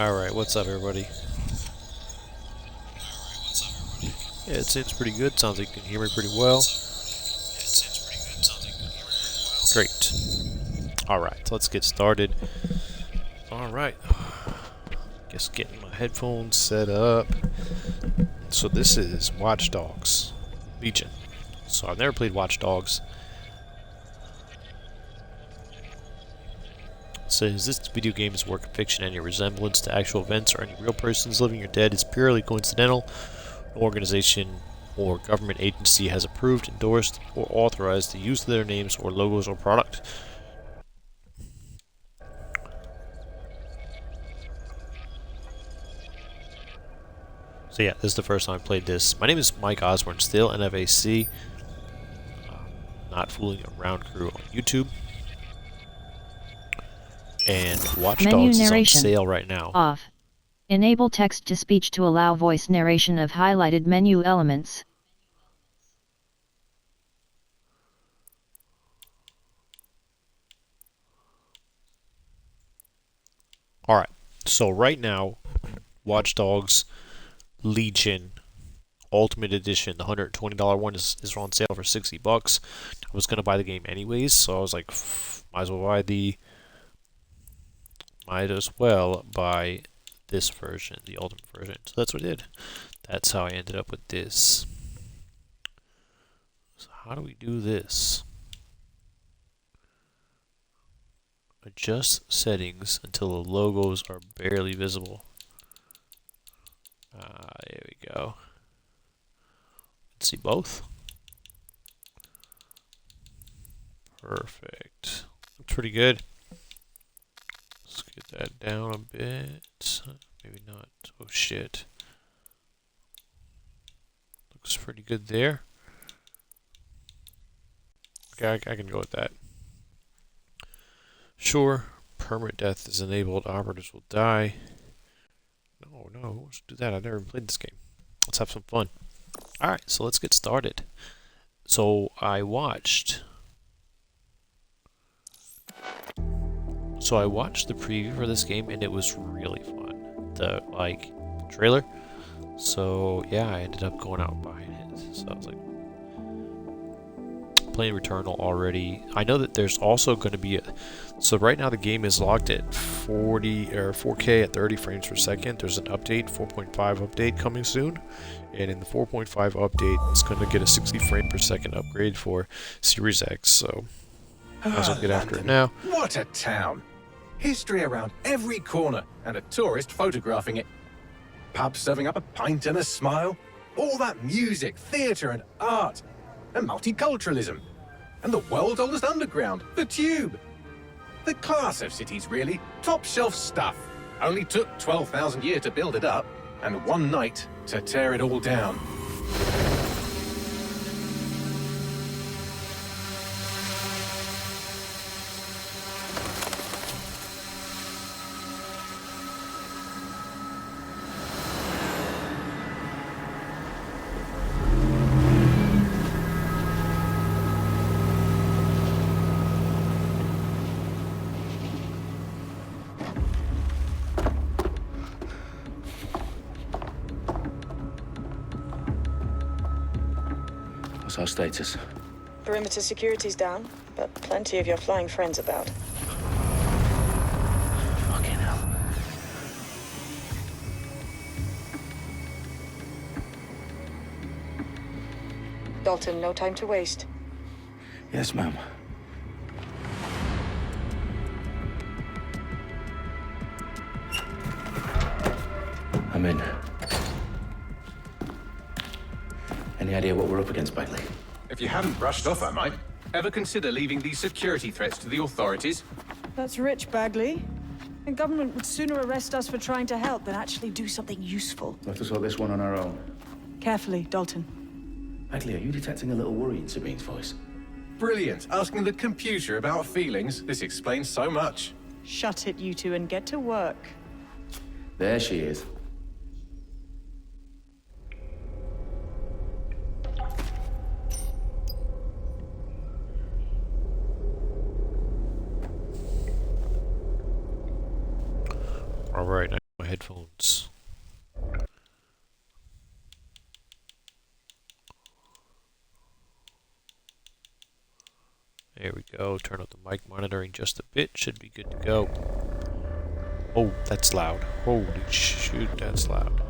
Alright, what's up, everybody? Yeah, it seems pretty good. Sounds like you can hear me pretty well. Great. Alright, so let's get started. Alright. Guess getting my headphones set up. So this is Watch Dogs Legion. So I've never played Watch Dogs. It says this video game is a work of fiction. Any resemblance to actual events or any real persons living or dead is purely coincidental. No organization or government agency has approved, endorsed, or authorized the use of their names or logos or product. So yeah, this is the first time I played this. My name is Mike Osborne, still NFAC. Not Fooling Around crew on YouTube. And Watch Dogs is on sale right now. Off. Enable text-to-speech to allow voice narration of highlighted menu elements. Alright, so right now, Watch Dogs Legion Ultimate Edition, the $120 one, is on sale for $60. I was going to buy the game anyways, so I was like, might as well buy this version, the Ultimate version. So that's what I did. That's how I ended up with this. So how do we do this? Adjust settings until the logos are barely visible. There we go. Let's see both. Perfect. Looks pretty good. Let's get that down a bit. Maybe not. Oh shit. Looks pretty good there. Okay, I can go with that. Sure, permanent death is enabled. Operatives will die. No, let's do that. I've never played this game. Let's have some fun. Alright, so let's get started. So I watched the preview for this game and it was really fun. The trailer. So yeah, I ended up going out and buying it. So I was like playing Returnal already. I know that there's also going to be so right now the game is locked at 40 or 4K at 30 frames per second. There's an update, 4.5 update coming soon, and in the 4.5 update it's going to get a 60 frame per second upgrade for Series X. So might as well get after it now. What a town! History around every corner and a tourist photographing it. Pubs serving up a pint and a smile. All that music, theatre and art. And multiculturalism. And the world's oldest underground, the Tube. The class of cities, really. Top shelf stuff. Only took 12,000 years to build it up, and one night to tear it all down. What's our status? Perimeter security's down, but plenty of your flying friends about. Fucking hell. Dalton, no time to waste. Yes, ma'am. I'm in. Any idea what we're up against, Bagley? If you haven't brushed off, I might. Ever consider leaving these security threats to the authorities? That's rich, Bagley. The government would sooner arrest us for trying to help than actually do something useful. We'll have to sort this one on our own. Carefully, Dalton. Bagley, are you detecting a little worry in Sabine's voice? Brilliant. Asking the computer about feelings. This explains so much. Shut it, you two, and get to work. There she is. Alright, headphones. There we go. Turn up the mic monitoring just a bit. Should be good to go. Oh, that's loud. Holy shoot, that's loud.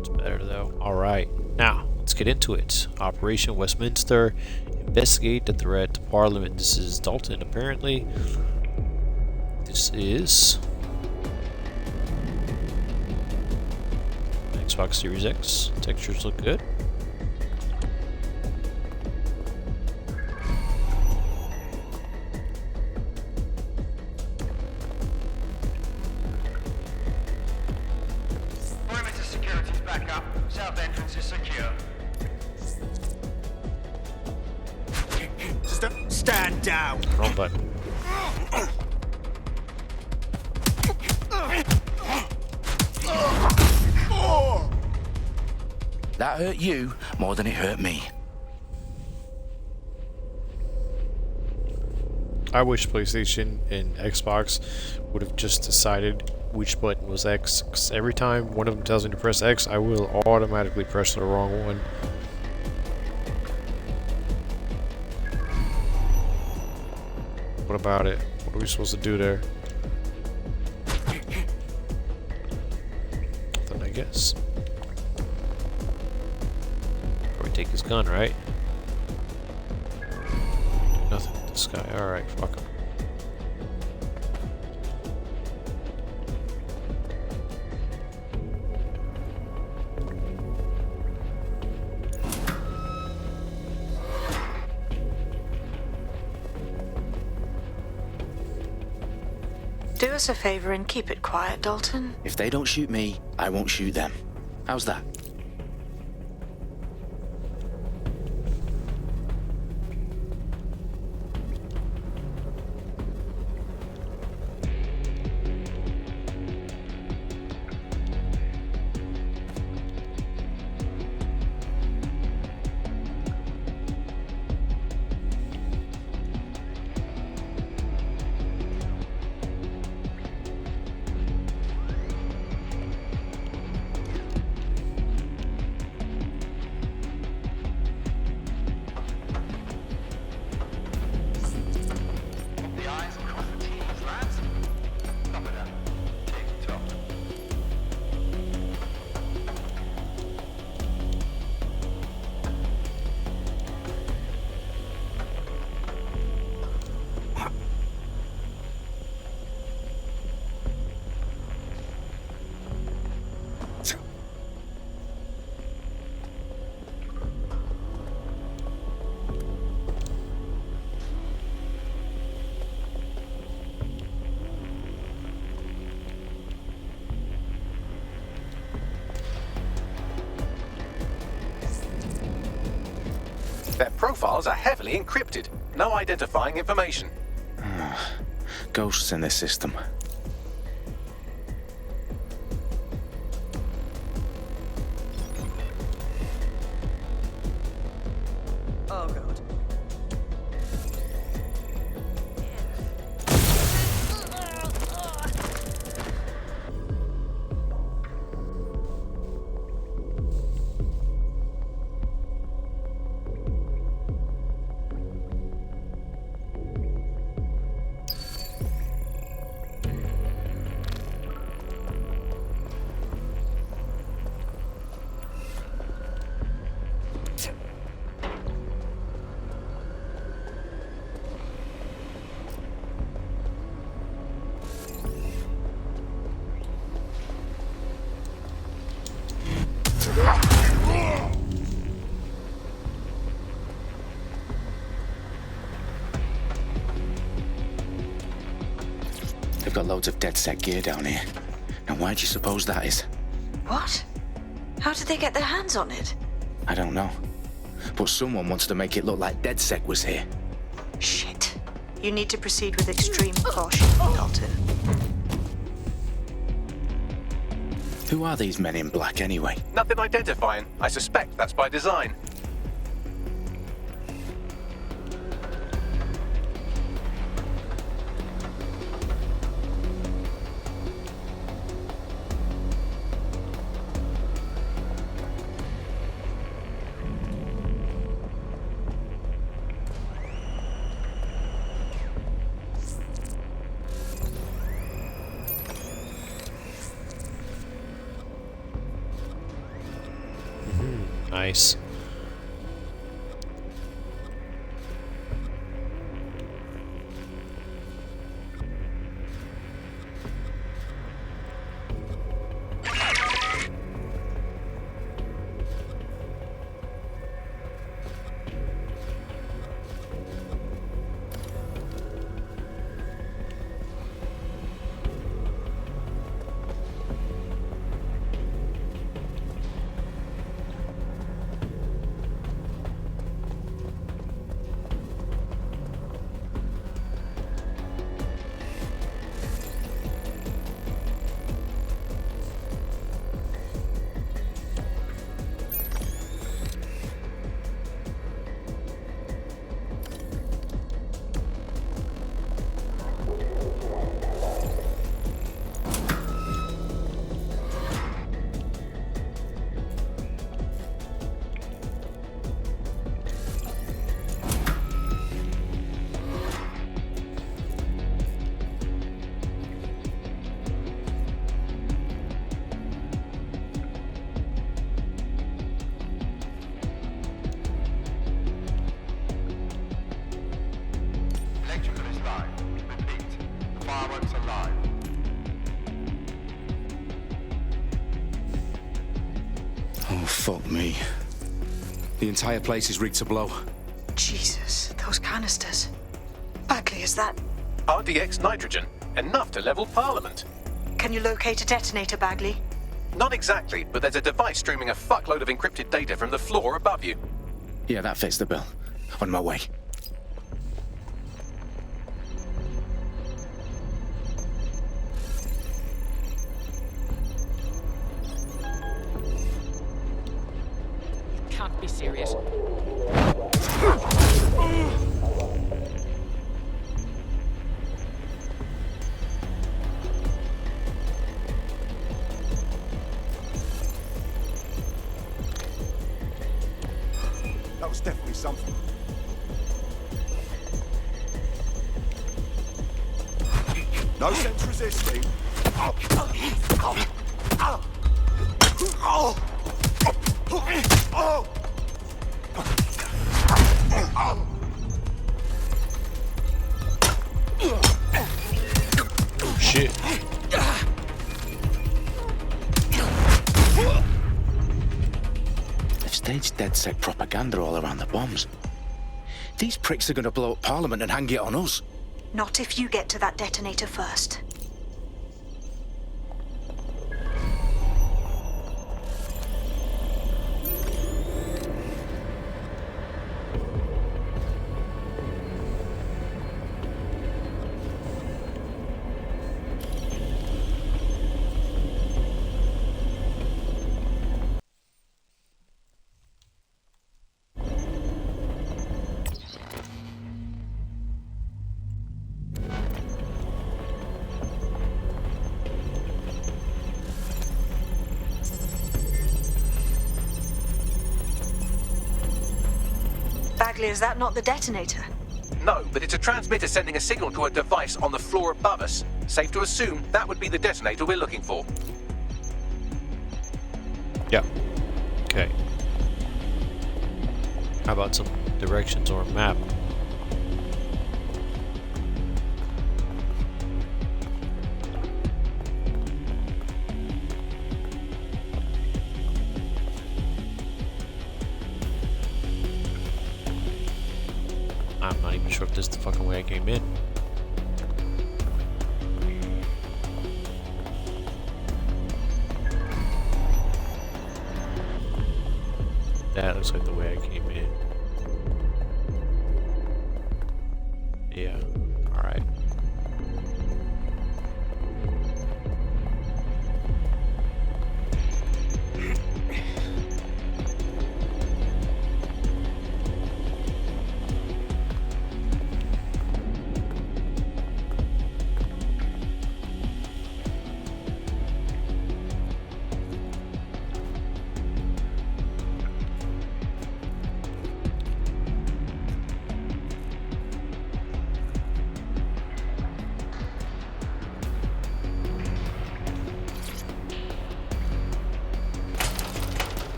It's better though. Alright, now let's get into it. Operation Westminster. Investigate the threat to Parliament. This is Dalton, apparently. This is Xbox Series X. Textures look good. Perimeter security's back up. South entrance is secure. Stand down. Wrong button. That hurt you more than it hurt me. I wish PlayStation and Xbox would have just decided which button was X, 'cause every time one of them tells me to press X, I will automatically press the wrong one. What about it? What are we supposed to do there? Then I guess. Probably take his gun, right? Nothing with this guy. Alright, fuck him. Do us a favor and keep it quiet, Dalton. If they don't shoot me, I won't shoot them. How's that? The eyes across the T's, lads. Top of that. Tick-tock. Their profiles are heavily encrypted. No identifying information. Ghosts in this system. Oh, God. They've got loads of DedSec gear down here. Now why do you suppose that is? What? How did they get their hands on it? I don't know. But someone wants to make it look like DedSec was here. Shit. You need to proceed with extreme caution, Dalton. Who are these men in black anyway? Nothing identifying. I suspect that's by design. Nice. Electrical is live. Repeat. The fireworks are live. Oh, fuck me. The entire place is rigged to blow. Jesus, those canisters. Bagley, is that... RDX nitrogen, enough to level Parliament. Can you locate a detonator, Bagley? Not exactly, but there's a device streaming a fuckload of encrypted data from the floor above you. Yeah, that fits the bill. On my way. Can't be serious. That was definitely something. No sense resisting. Oh shit. They've staged DedSec propaganda all around the bombs. These pricks are gonna blow up Parliament and hang it on us. Not if you get to that detonator first. Bagley, is that not the detonator? No, but it's a transmitter sending a signal to a device on the floor above us. Safe to assume that would be the detonator we're looking for. Yeah. Okay. How about some directions or a map? I'm not even sure if this is the fucking way I came in. That looks like the way I came in. Yeah, alright.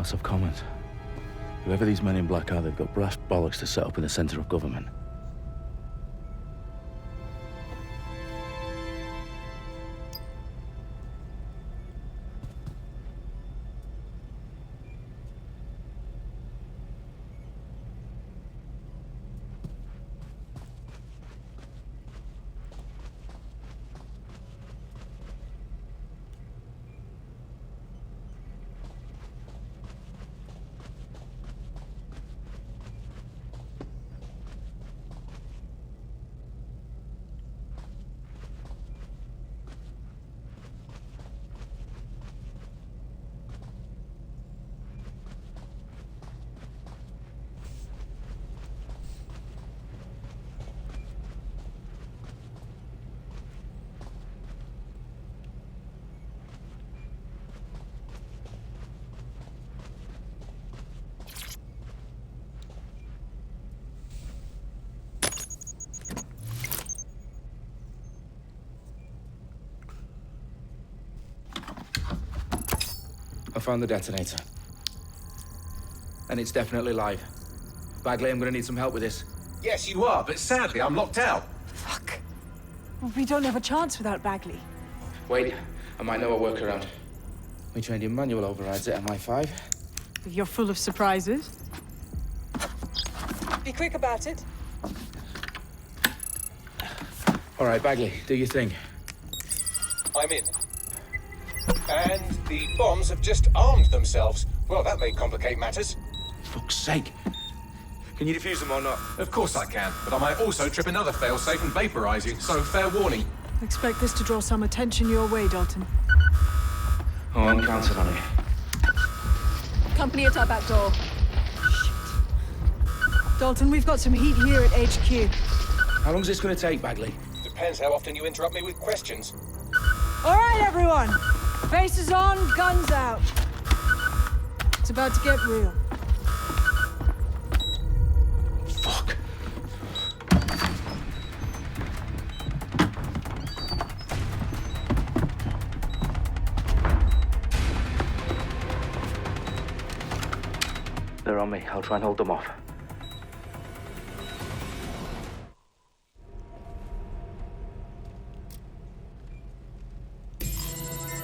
House of Commons. Whoever these men in black are, they've got brass bollocks to set up in the centre of government. I found the detonator. And it's definitely live. Bagley, I'm gonna need some help with this. Yes, you are, but sadly, I'm locked out. Fuck. Well, we don't have a chance without Bagley. Wait, I might know a workaround. We trained in manual overrides at MI5. You're full of surprises. Be quick about it. All right, Bagley, do your thing. I'm in. And the bombs have just armed themselves. Well, that may complicate matters. Fuck's sake. Can you defuse them or not? Of course I can, but I might also trip another failsafe and vaporize you, so fair warning. Expect this to draw some attention your way, Dalton. Oh, I'm counting on it. Company at our back door. Dalton, we've got some heat here at HQ. How long's this gonna take, Bagley? Depends how often you interrupt me with questions. All right, everyone. Faces on, guns out. It's about to get real. Fuck. They're on me. I'll try and hold them off.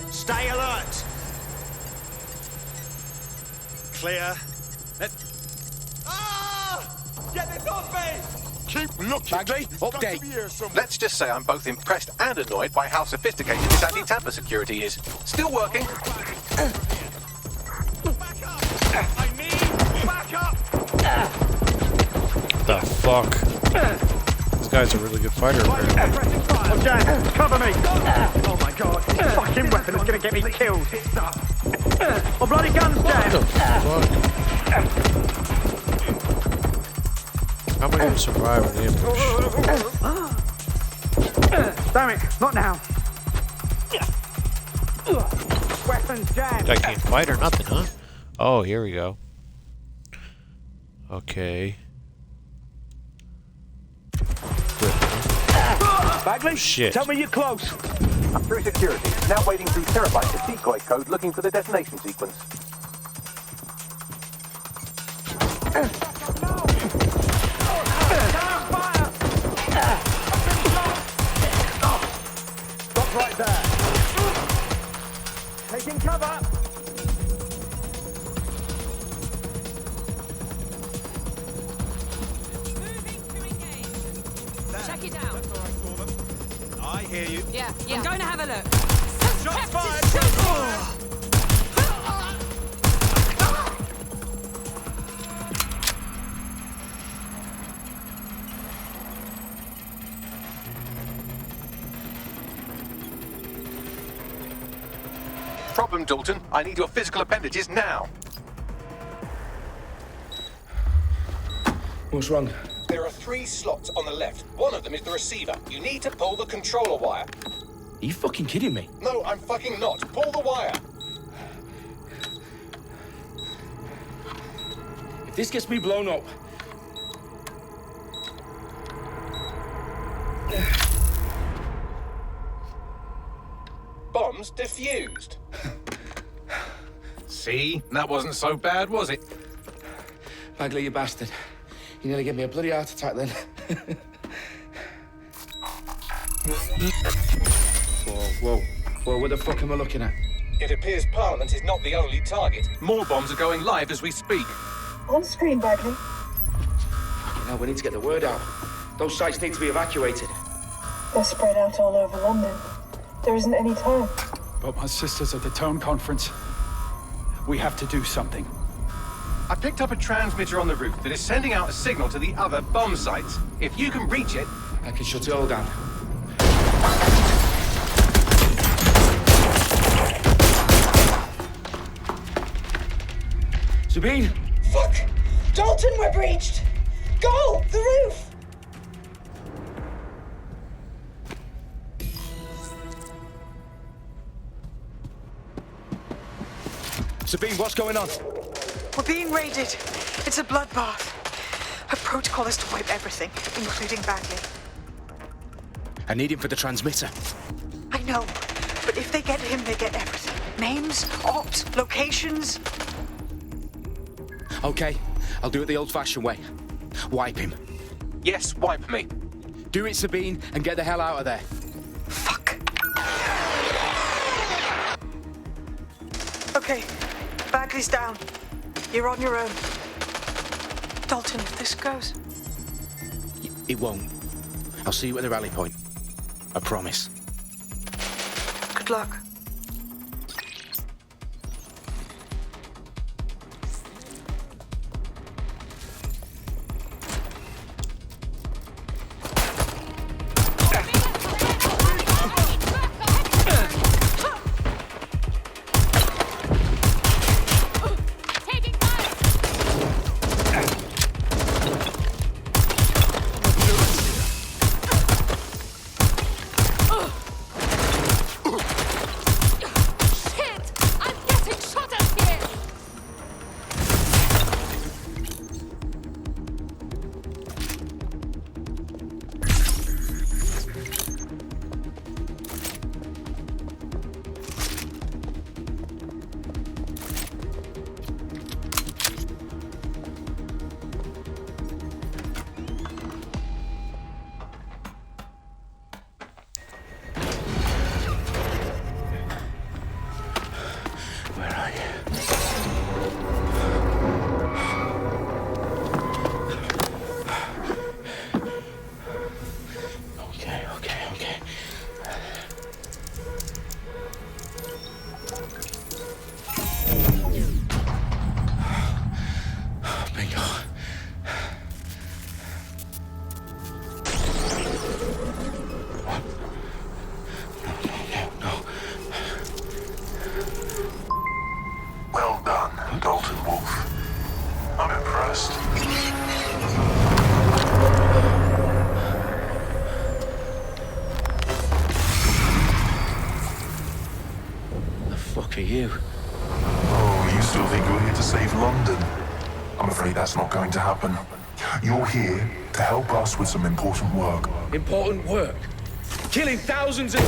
Stay alert! Clear. Get this off me! Keep looking! Bagley, It's got update. to be here somewhere. Let's just say I'm both impressed and annoyed by how sophisticated this anti-tamper security is. Still working. Back up! I mean, back up! The fuck? This guy's a really good fighter, apparently. I'm down. Cover me. Oh my god. This fucking weapon is going to get me killed. Oh, bloody guns down. What the fuck? How am I gonna survive an ambush? Damn it. Not now. Weapons jammed. I can't fight or nothing, huh? Oh, here we go. Okay. Good. Bagley, Shit. tell me you're close. I'm through security. Now wading through terabytes of decoy code looking for the detonation sequence. Stop right there. Taking cover. Check it out. I hear you. Yeah. I'm going to have a look. Shots fired! Problem, Dalton. I need your physical appendages now. What's wrong? There are 3 slots on the left. One of them is the receiver. You need to pull the controller wire. Are you fucking kidding me? No, I'm fucking not. Pull the wire. If this gets me blown up... Bombs defused. See? That wasn't so bad, was it? Bagley, you bastard. You nearly gave me a bloody heart attack then. Whoa. What the fuck am I looking at? It appears Parliament is not the only target. More bombs are going live as we speak. On screen, Bagley. Now we need to get the word out. Those sites need to be evacuated. They're spread out all over London. There isn't any time. But my sister's at the town conference. We have to do something. I picked up a transmitter on the roof that is sending out a signal to the other bomb sites. If you can reach it... I can shut it all down. Sabine! Fuck! Dalton, we're breached! Go! The roof! Sabine, what's going on? We're being raided. It's a bloodbath. Our protocol is to wipe everything, including Bagley. I need him for the transmitter. I know, but if they get him, they get everything. Names, ops, locations. Okay, I'll do it the old-fashioned way. Wipe him. Yes, wipe me. Do it, Sabine, and get the hell out of there. Fuck. Okay, Bagley's down. You're on your own. Dalton, if this goes... It won't. I'll see you at the rally point. I promise. Good luck. For you. Oh, you still think you're here to save London? I'm afraid that's not going to happen. You're here to help us with some important work. Important work? Killing thousands of...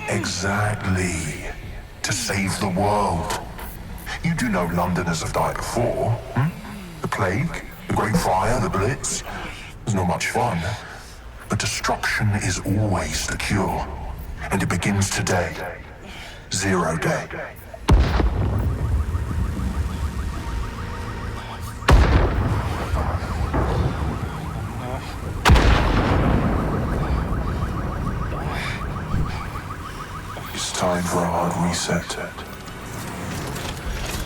Exactly. To save the world. You do know Londoners have died before, hmm? The Plague, the Great Fire, the Blitz. It's not much fun. But destruction is always the cure. And it begins today. 0 day. It's time for a hard reset.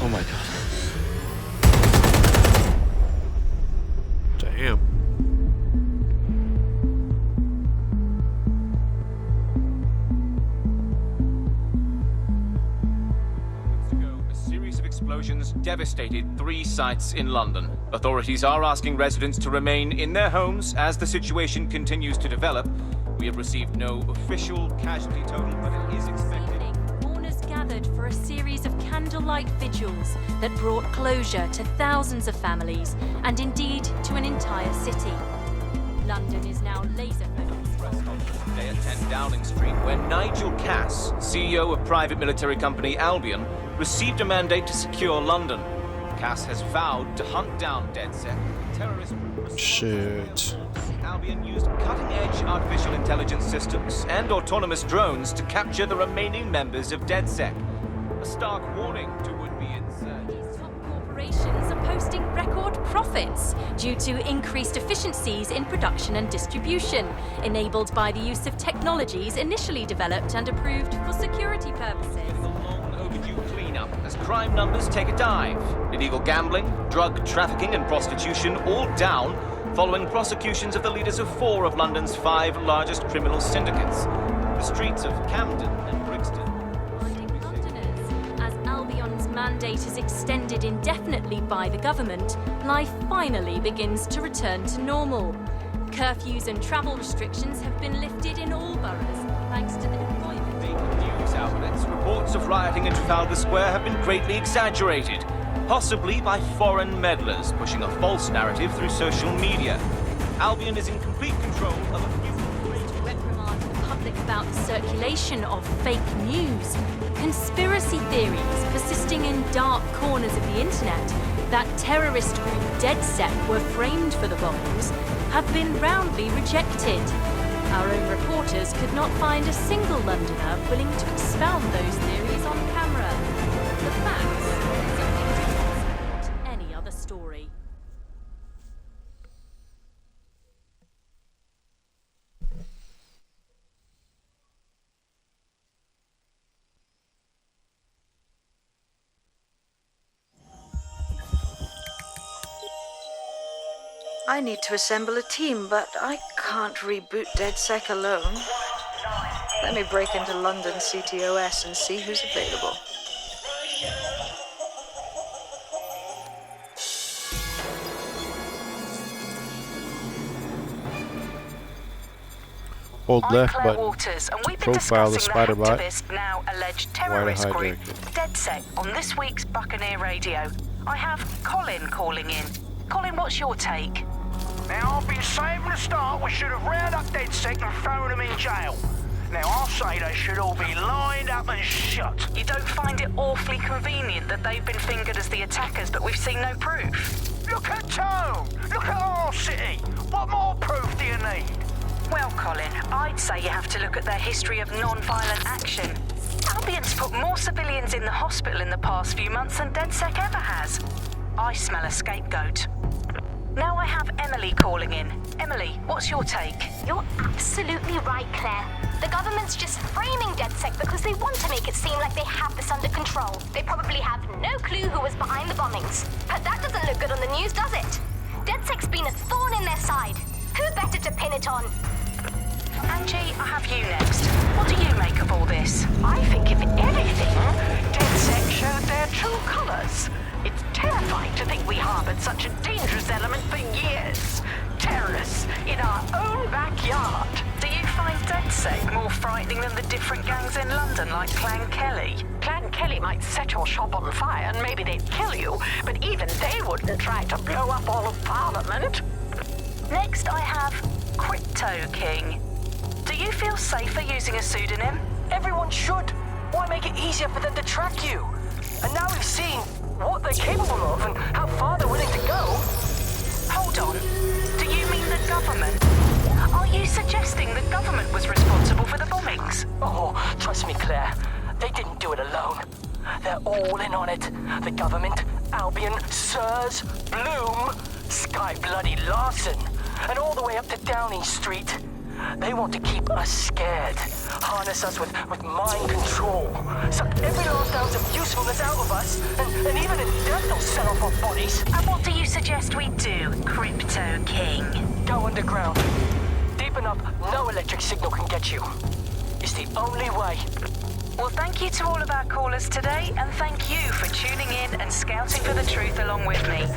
Oh my God. Damn. Explosions devastated 3 sites in London. Authorities are asking residents to remain in their homes as the situation continues to develop. We have received no official casualty total, but it is expected. Mourners gathered for a series of candlelight vigils that brought closure to thousands of families and indeed to an entire city. London is now laser focused. west of today at 10 Downing Street, where Nigel Cass, CEO of private military company Albion, received a mandate to secure London. Cass has vowed to hunt down DedSec, terrorist... Shit. Albion used cutting-edge artificial intelligence systems and autonomous drones to capture the remaining members of DedSec. A stark warning to would-be insurgents. Top corporations are posting record profits due to increased efficiencies in production and distribution, enabled by the use of technologies initially developed and approved for security purposes. Cleanup as crime numbers take a dive. Illegal gambling, drug trafficking and prostitution all down following prosecutions of the leaders of 4 of London's 5 largest criminal syndicates. The streets of Camden and Brixton. Reminding Londoners, as Albion's mandate is extended indefinitely by the government, life finally begins to return to normal. Curfews and travel restrictions have been lifted in all boroughs, thanks to the deployment. News outlets, reports of rioting in Trafalgar Square have been greatly exaggerated, possibly by foreign meddlers pushing a false narrative through social media. Albion is in complete control of a few... reprimand the public about the circulation of fake news. Conspiracy theories persisting in dark corners of the internet that terrorist group DedSec were framed for the bombings have been roundly rejected. Our own reporters could not find a single Londoner willing to expound those theories on camera. The facts support any other story. I need to assemble a team, but I can't reboot DedSec alone. Let me break into London CTOS and see who's available. Hold left Claire button Waters, and to we've been profile the discussing spider the bot. activist, now alleged Why to terrorist hijack group it? DedSec on this week's Buccaneer Radio. I have Colin calling in. Colin, what's your take? Now, I've been saying from the start we should have rounded up DedSec and thrown them in jail. Now, I'll say they should all be lined up and shot. You don't find it awfully convenient that they've been fingered as the attackers, but we've seen no proof? Look at Tone! Look at our city! What more proof do you need? Well, Colin, I'd say you have to look at their history of non-violent action. Albion's put more civilians in the hospital in the past few months than DedSec ever has. I smell a scapegoat. Now I have Emily calling in. Emily, what's your take? You're absolutely right, Claire. The government's just framing DedSec because they want to make it seem like they have this under control. They probably have no clue who was behind the bombings. But that doesn't look good on the news, does it? DedSec's been a thorn in their side. Who better to pin it on? Angie, I have you next. What do you make of all this? I think, if anything, DedSec showed their true colours. It's terrifying to think we harboured such a dangerous element for years. Terrorists in our own backyard. Do you find DedSec more frightening than the different gangs in London, like Clan Kelly? Clan Kelly might set your shop on fire and maybe they'd kill you, but even they wouldn't try to blow up all of Parliament. Next, I have Crypto King. Do you feel safer using a pseudonym? Everyone should. Why make it easier for them to track you? And now we've seen what they're capable of and how far they're willing to go. Hold on. Do you mean the government? Are you suggesting the government was responsible for the bombings? Oh, trust me, Claire. They didn't do it alone. They're all in on it. The government, Albion, Sirs, Bloom, Sky Bloody Larson, and all the way up to Downing Street. They want to keep us scared, harness us with mind control, suck every last ounce of usefulness out of us, and even in death they'll set off our bodies. And what do you suggest we do, Crypto King? Go underground. Deep enough, no electric signal can get you. It's the only way. Well, thank you to all of our callers today, and thank you for tuning in and scouting for the truth along with me.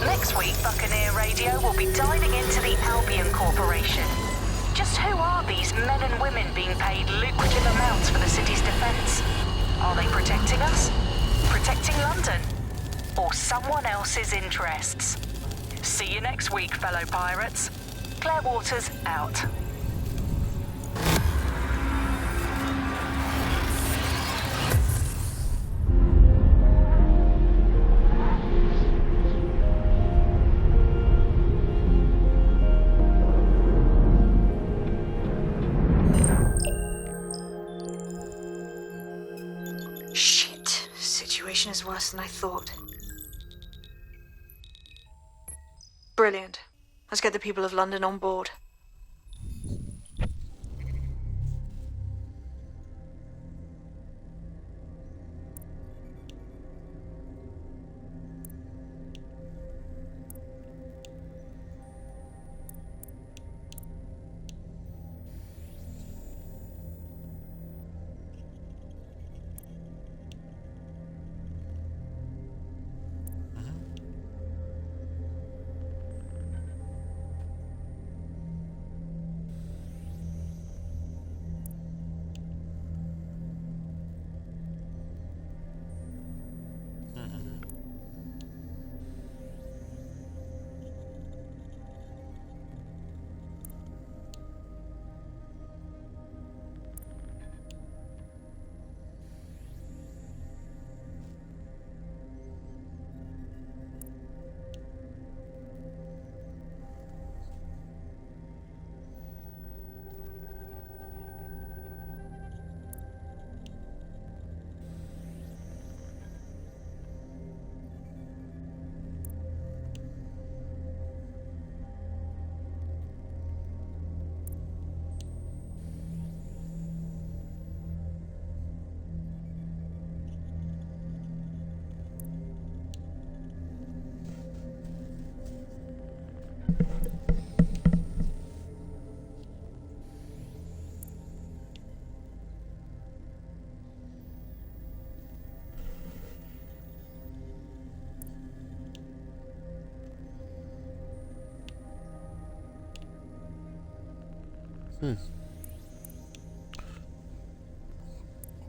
Next week, Buccaneer Radio will be diving into the Albion Corporation. Just who are these men and women being paid lucrative amounts for the city's defence? Are they protecting us? Protecting London? Or someone else's interests? See you next week, fellow pirates. Claire Waters, out. Shit. Situation is worse than I thought. Brilliant. Let's get the people of London on board.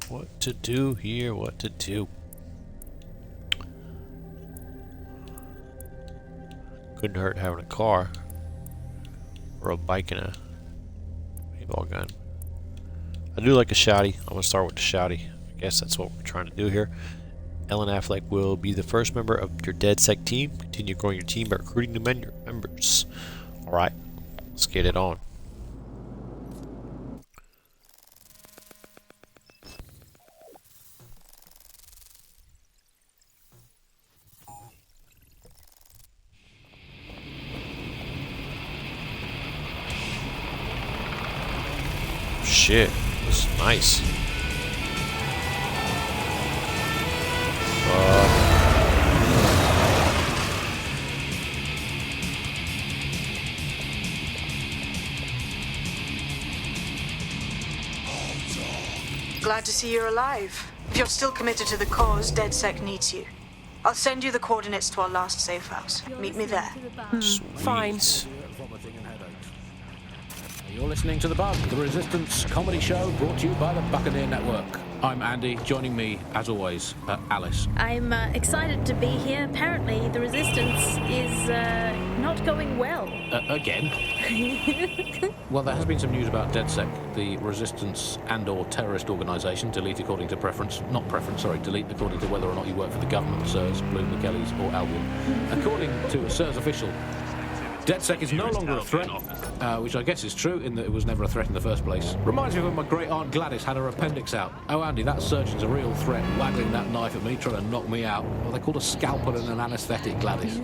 What to do here? What to do? Couldn't hurt having a car. Or a bike and a paintball gun. I do like a shotty. I'm gonna start with the shotty. I guess that's what we're trying to do here. Ellen Affleck will be the first member of your DedSec team. Continue growing your team by recruiting new members. Alright, let's get it on. Shit, this is nice. Glad to see you're alive. If you're still committed to the cause, DedSec needs you. I'll send you the coordinates to our last safe house. Meet me there. Fine. You're listening to The Bug, the Resistance comedy show brought to you by the Buccaneer Network. I'm Andy. Joining me, as always, Alice. I'm excited to be here. Apparently, the Resistance is not going well. Again? Well, there has been some news about DedSec, the Resistance and/or terrorist organisation, delete according to preference. Not preference, sorry, delete according to whether or not you work for the government, SIRS, Bloom, the Kellys, or Albion. According to a SIRS official, DedSec is no longer a threat, which I guess is true in that it was never a threat in the first place. Reminds me of when my great aunt Gladys had her appendix out. Oh, Andy, that surgeon's a real threat, waggling that knife at me, trying to knock me out. Well, they called a scalpel and an anaesthetic, Gladys.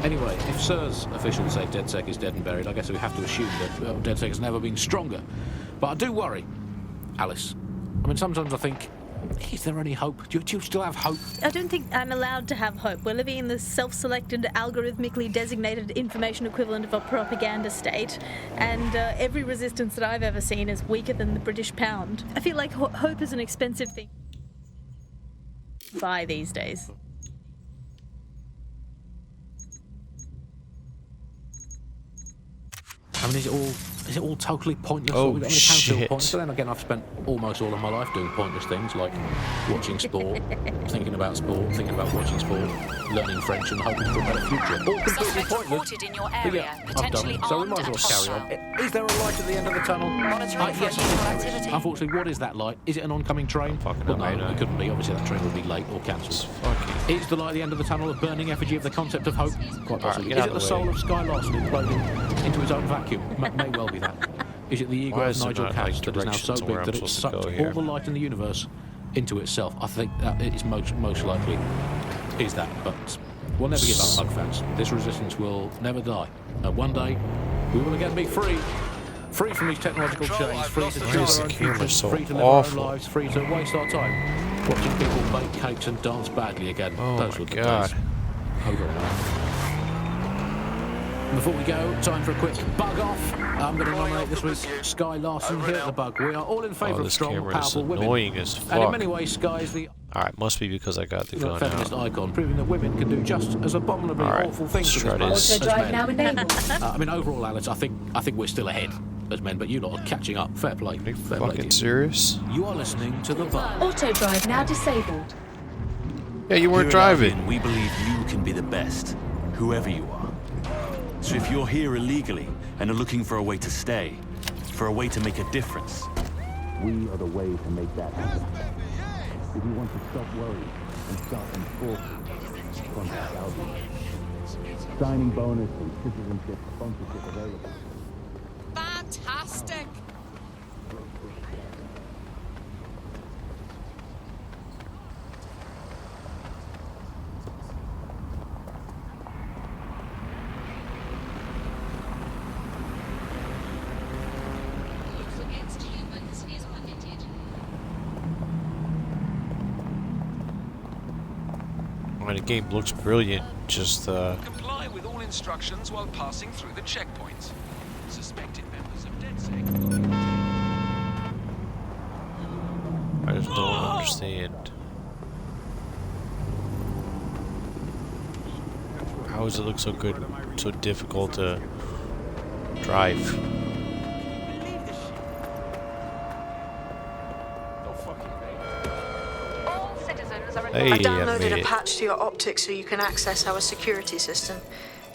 Anyway, if SIRS officials say DedSec is dead and buried, I guess we have to assume that DedSec has never been stronger. But I do worry, Alice. I mean, sometimes I think, is there any hope? Do you still have hope? I don't think I'm allowed to have hope. We're living in the self-selected, algorithmically designated information equivalent of a propaganda state, and every resistance that I've ever seen is weaker than the British pound. I feel like hope is an expensive thing to buy these days. I mean, is it all totally pointless? Oh, I mean, it can feel shit. pointless, but then again, I've spent almost all of my life doing pointless things like watching sport, thinking about watching sport, learning French and hoping for a better future. All completely pointless. In your But area, yeah, I've potentially done it, so we armed might as well and carry on. Is there a light at the end of the tunnel? Monitoring for Yes, unusual there is. activity. Unfortunately, what is that light? Is it an oncoming train? Well, no, it couldn't be. Obviously, that train would be late or cancelled. Is the light at the end of the tunnel a burning effigy of the concept of hope? Quite possibly. get Is out it of the the way. soul of Sky Larson imploding into its own vacuum? May well be that. Is it the ego Why of is there Nigel not, Cass like, that is now so directions on where big I'm that it's supposed to sucked go all here? the light in the universe into itself. I think that it's most likely is that, but we'll never give up, Bug fans. This resistance will never die. And one day, we will again be free. Free from these technological chains, free to choose our own futures, free to live our own lives, free to waste our time watching people bake cakes and dance badly again. Those were the days. Hold on now. Before we go, time for a quick bug off. I'm going to nominate this week Sky Larson here at the Bug. We are all in favour of strong, powerful women. Annoying as fuck. And in many ways, Sky is the must be because I got the gun feminist out. icon, proving that women can do just as abominably awful things as men. I mean, overall, Alex, I think we're still ahead as men, but you lot are catching up. Fair play. Fair play. Fucking serious? You are listening to the Bug. Auto drive now disabled. Yeah, you weren't driving. We believe you can be the best, whoever you are. So if you're here illegally and are looking for a way to stay, for a way to make a difference, we are the way to make that happen. If you want to stop worrying and start enforcing, contact Albion. Signing bonus and citizenship sponsorship available. Fantastic! The game looks brilliant, just Comply with all instructions while passing through the checkpoints. Suspected members of DedSec. I just don't understand. How does it look so good, so difficult to drive? Hey, I downloaded a patch to your optics so you can access our security system.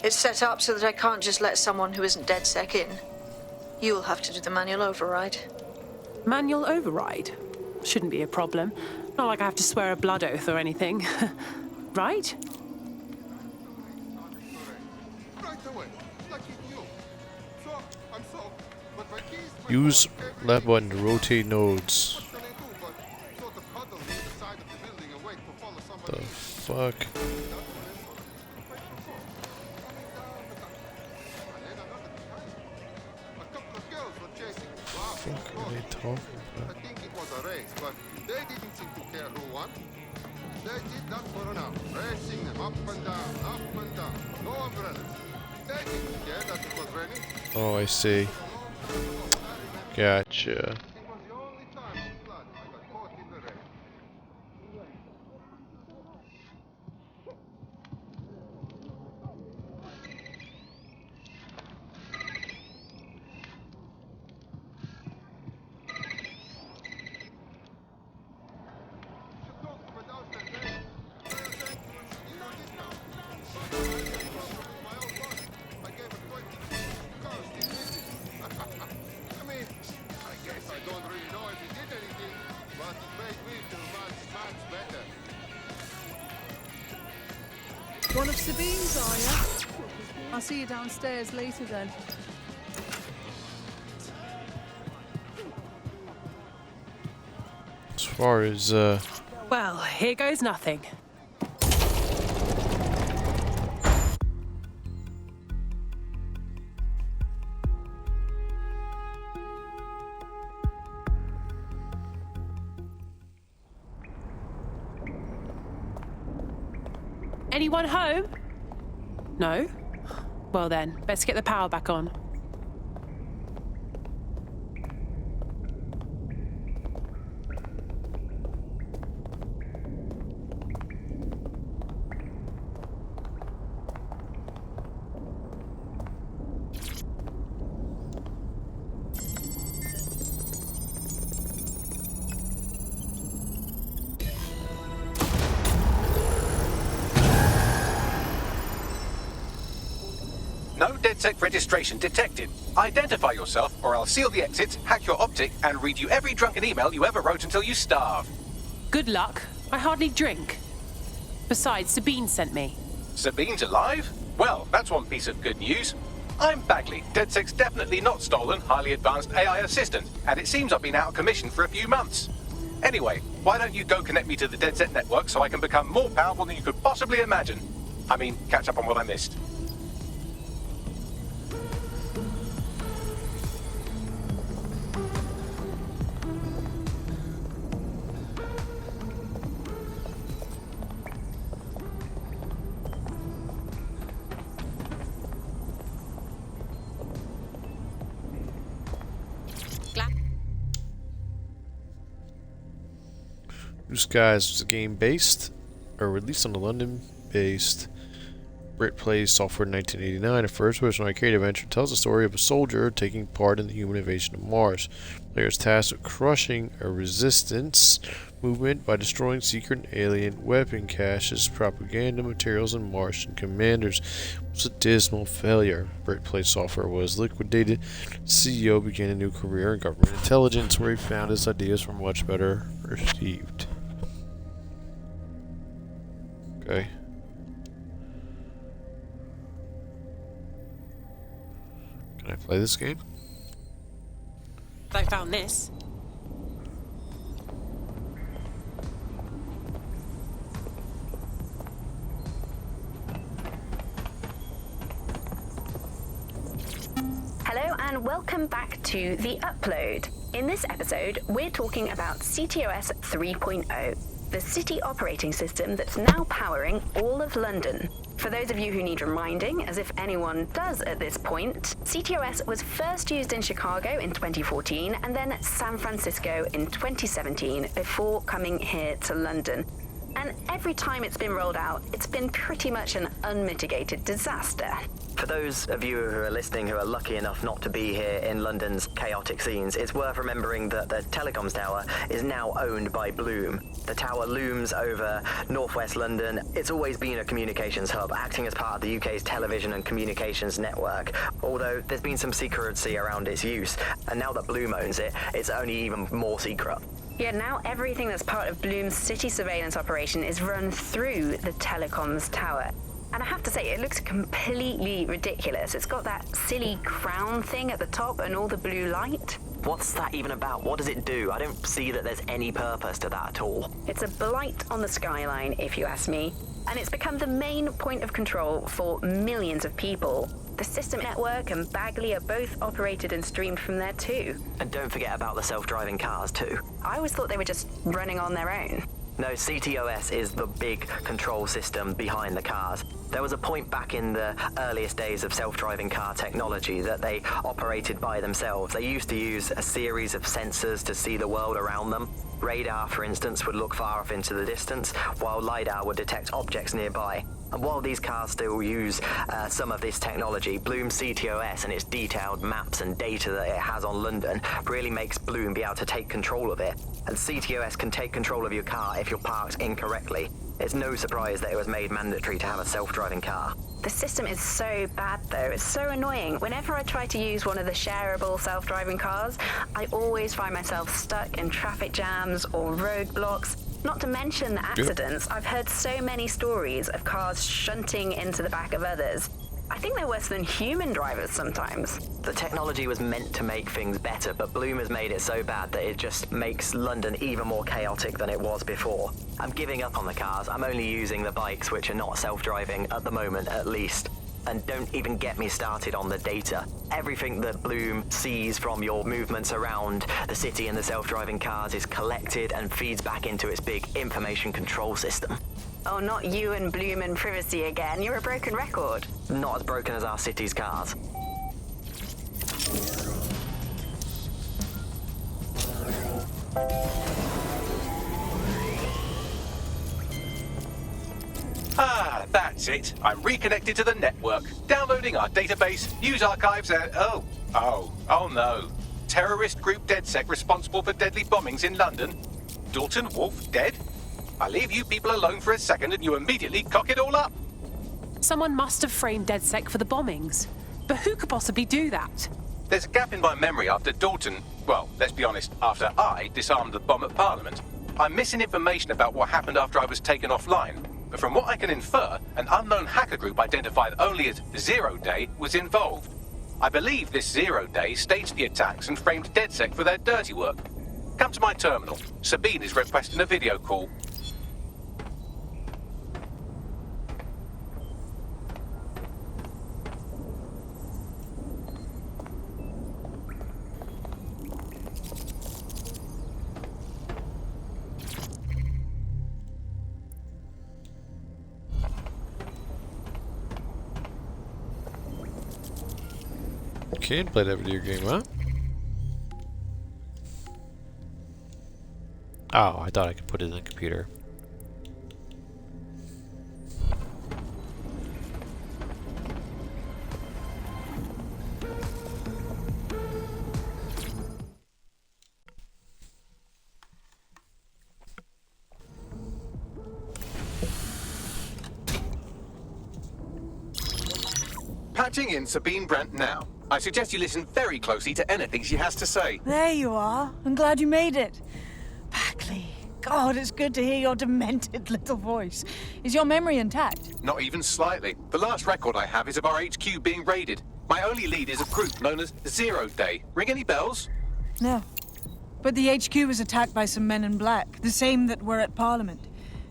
It's set up so that I can't just let someone who isn't DedSec in. You'll have to do the manual override. Manual override? Shouldn't be a problem. Not like I have to swear a blood oath or anything. Right? Use left button to rotate nodes. The fuck? Fuck are they talking about? I think it was a race, but they didn't seem to care who won. They did that for an hour, racing them up and down, no umbrellas. They didn't care that it was raining. Oh, I see. Gotcha. One of Sabine's, are you? I'll see you downstairs later then. As far as Well, here goes nothing. Anyone home? No? Well then, let's get the power back on. No DedSec registration detected. Identify yourself, or I'll seal the exits, hack your optic, and read you every drunken email you ever wrote until you starve. Good luck. I hardly drink. Besides, Sabine sent me. Sabine's alive? Well, that's one piece of good news. I'm Bagley, DedSec's definitely not stolen, highly advanced AI assistant, and it seems I've been out of commission for a few months. Anyway, Why don't you go connect me to the DedSec network so I can become more powerful than you could possibly imagine? I mean, catch up on what I missed. Blue Skies was a game based, or released on the London-based Brit Plays software in 1989. A first-person arcade adventure tells the story of a soldier taking part in the human invasion of Mars. Players tasked with crushing a resistance movement by destroying secret alien weapon caches, propaganda materials, and Martian commanders. It was a dismal failure. Brit Plays software was liquidated. The CEO began a new career in government intelligence, where he found his ideas were much better received. Okay. Can I play this game? They found this. Hello and welcome back to The Upload. In this episode, we're talking about CTOS 3.0, the city operating system that's now powering all of London. For those of you who need reminding, as if anyone does at this point, CTOS was first used in Chicago in 2014 and then San Francisco in 2017 before coming here to London. And every time it's been rolled out, it's been pretty much an unmitigated disaster. For those of you who are listening who are lucky enough not to be here in London's chaotic scenes, it's worth remembering that the telecoms tower is now owned by Bloom. The tower looms over northwest London. It's always been a communications hub, acting as part of the UK's television and communications network, although there's been some secrecy around its use, and now that Bloom owns it, it's only even more secret. Yeah, now everything that's part of Bloom's city surveillance operation is run through the telecoms tower. And I have to say, it looks completely ridiculous. It's got that silly crown thing at the top and all the blue light. What's that even about? What does it do? I don't see that there's any purpose to that at all. It's a blight on the skyline, if you ask me. And it's become the main point of control for millions of people. The system network and Bagley are both operated and streamed from there too. And don't forget about the self-driving cars too. I always thought they were just running on their own. No, CTOS is the big control system behind the cars. There was a point back in the earliest days of self-driving car technology that they operated by themselves. They used to use a series of sensors to see the world around them. Radar, for instance, would look far off into the distance, while LiDAR would detect objects nearby. And while these cars still use some of this technology, Bloom CTOS and its detailed maps and data that it has on London really makes Bloom be able to take control of it. And CTOS can take control of your car if you're parked incorrectly. It's no surprise that it was made mandatory to have a self-driving car. The system is so bad though, it's so annoying. Whenever I try to use one of the shareable self-driving cars, I always find myself stuck in traffic jams or roadblocks. Not to mention the accidents. I've heard so many stories of cars shunting into the back of others. I think they're worse than human drivers sometimes. The technology was meant to make things better, but Bloom has made it so bad that it just makes London even more chaotic than it was before. I'm giving up on the cars. I'm only using the bikes, which are not self-driving at the moment, at least. And don't even get me started on the data. Everything that Bloom sees from your movements around the city and the self-driving cars is collected and feeds back into its big information control system. Oh, not you and Bloom and privacy again. You're a broken record. Not as broken as our city's cars. Ah, that's it. I'm reconnected to the network, downloading our database, news archives, and oh no. Terrorist group DedSec responsible for deadly bombings in London. Dalton Wolf dead? I leave you people alone for a second and you immediately cock it all up. Someone must have framed DedSec for the bombings. But who could possibly do that? There's a gap in my memory after Dalton, well, let's be honest, after I disarmed the bomb at Parliament. I'm missing information about what happened after I was taken offline. But from what I can infer, an unknown hacker group identified only as Zero Day was involved. I believe this Zero Day staged the attacks and framed DedSec for their dirty work. Come to my terminal. Sabine is requesting a video call. Can't play that video game, huh? Oh, I thought I could put it in the computer. Patching in Sabine Brandt now. I suggest you listen very closely to anything she has to say. There you are. I'm glad you made it. Bagley. God, it's good to hear your demented little voice. Is your memory intact? Not even slightly. The last record I have is of our HQ being raided. My only lead is a group known as 0 Day. Ring any bells? No. But the HQ was attacked by some men in black, the same that were at Parliament.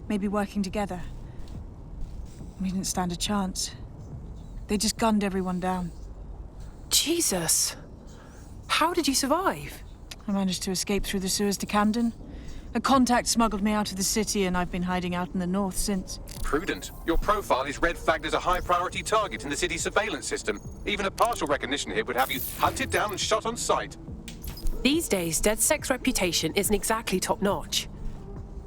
Maybe working together. We didn't stand a chance. They just gunned everyone down. Jesus. How did you survive? I managed to escape through the sewers to Camden. A contact smuggled me out of the city, and I've been hiding out in the north since. Prudent. Your profile is red flagged as a high-priority target in the city's surveillance system. Even a partial recognition here would have you hunted down and shot on sight. These days, DedSec's reputation isn't exactly top-notch.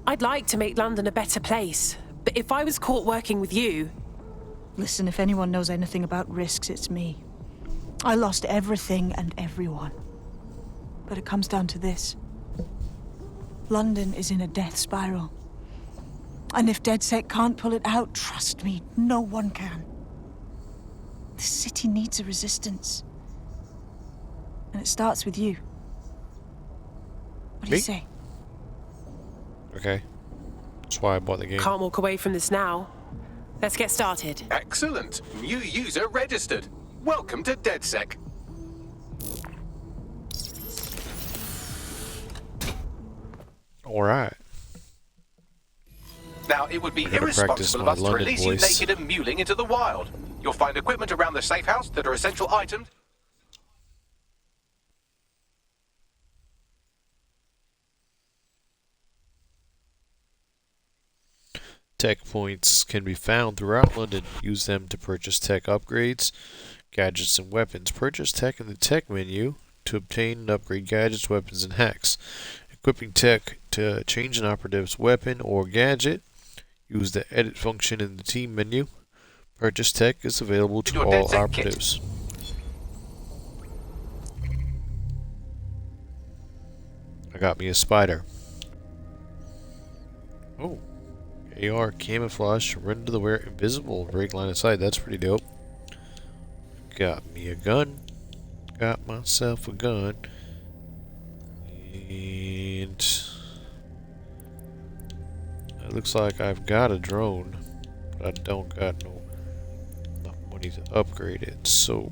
I'd like to make London a better place, but if I was caught working with you... Listen, if anyone knows anything about risks, it's me. I lost everything and everyone. But it comes down to this. London is in a death spiral. And if DedSec can't pull it out, trust me, no one can. The city needs a resistance. And it starts with you. What do you say? Okay. That's why I bought the game. Can't walk away from this now. Let's get started. Excellent. New user registered. Welcome to DedSec. Alright. Now, it would be I gotta practice irresponsible of my us to London release voice. you naked and mewling into the wild. You'll find equipment around the safe house that are essential items. Tech points can be found throughout London. Use them to purchase tech upgrades, gadgets, and weapons. Purchase tech in the tech menu to obtain and upgrade gadgets, weapons, and hacks. Equipping tech to change an operative's weapon or gadget. Use the edit function in the team menu. Purchase tech is available to all operatives. I got me a spider. Oh. AR camouflage, run to the wear invisible, break line of sight. That's pretty dope. Got me a gun. Got myself a gun. And it looks like I've got a drone, but I don't got enough money to upgrade it. So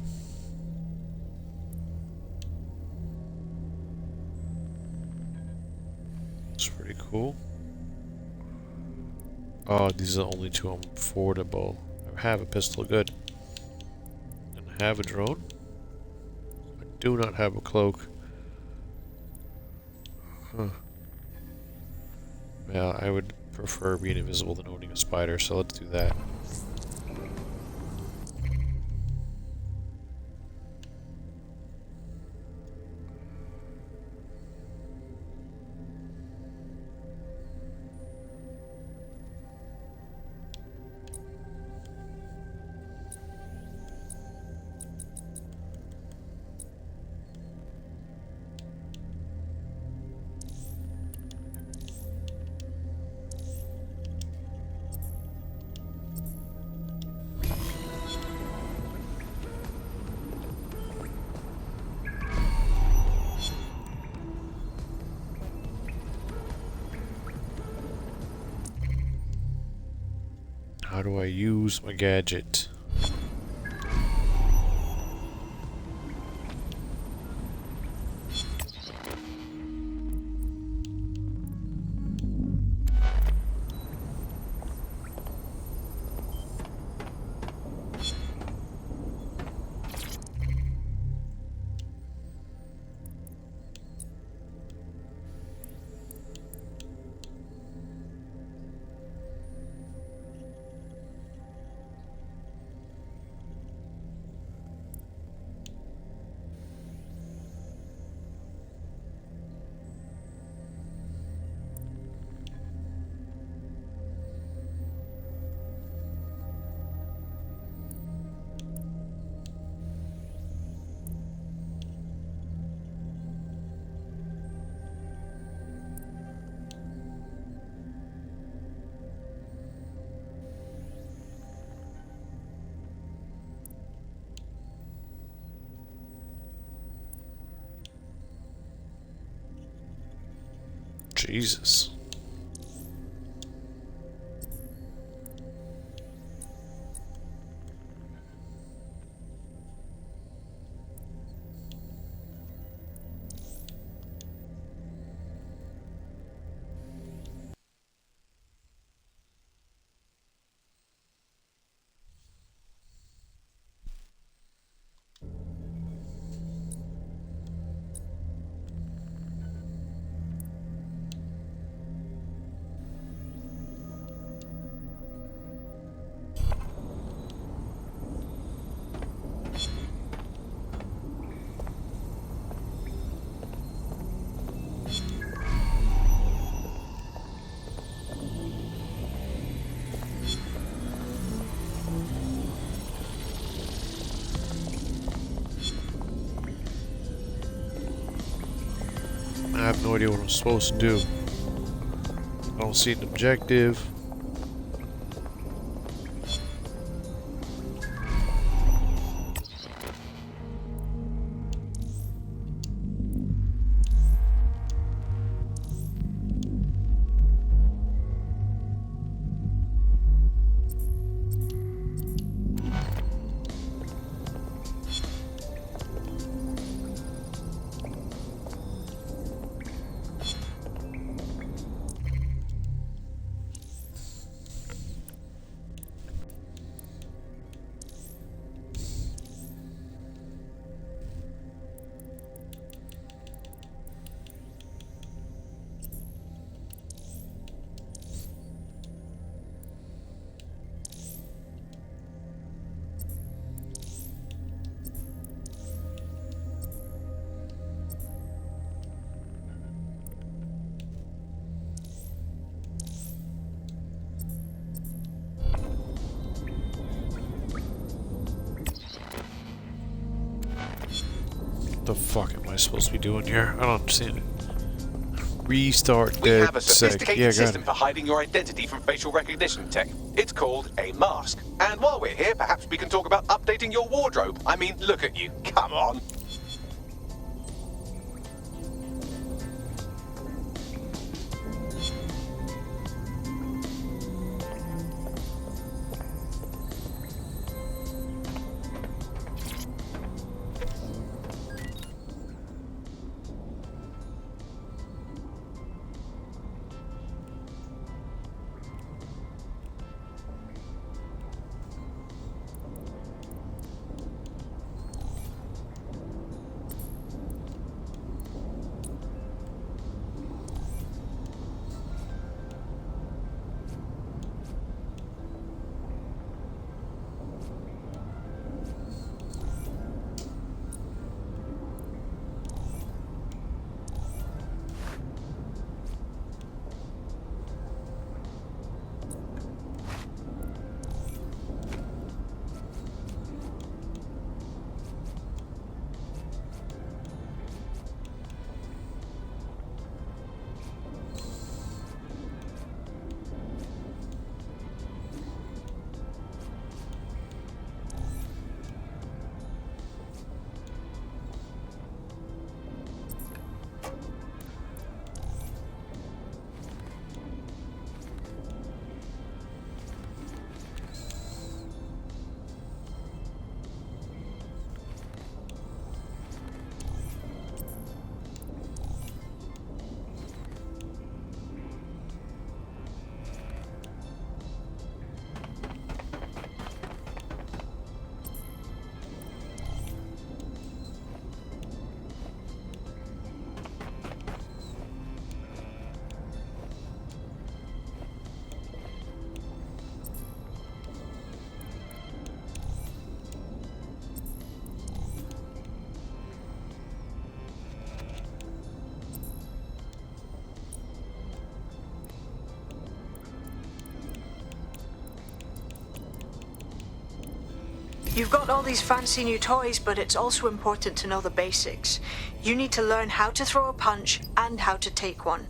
it's pretty cool. Oh, these are the only two I'm affordable. I have a pistol, good. And I have a drone. I do not have a cloak. Huh. Yeah, I would prefer being invisible than owning a spider, so let's do that. How do I use my gadget? Jesus. I have no idea what I'm supposed to do. I don't see an objective. What the fuck am I supposed to be doing here? I don't understand it. Restart We have a DedSec. sophisticated Yeah, got system it. for hiding your identity from facial recognition tech. It's called a mask. And while we're here, perhaps we can talk about updating your wardrobe. I mean, look at you. Come on. You've got all these fancy new toys, but it's also important to know the basics. You need to learn how to throw a punch and how to take one.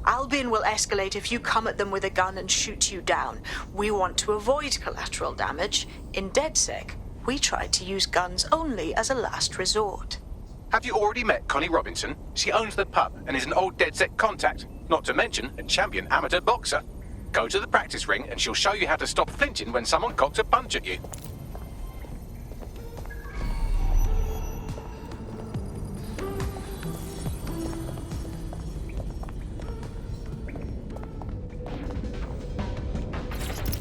Albion will escalate if you come at them with a gun and shoot you down. We want to avoid collateral damage. In DedSec, we try to use guns only as a last resort. Have you already met Connie Robinson? She owns the pub and is an old DedSec contact. Not to mention a champion amateur boxer. Go to the practice ring and she'll show you how to stop flinching when someone cocks a punch at you.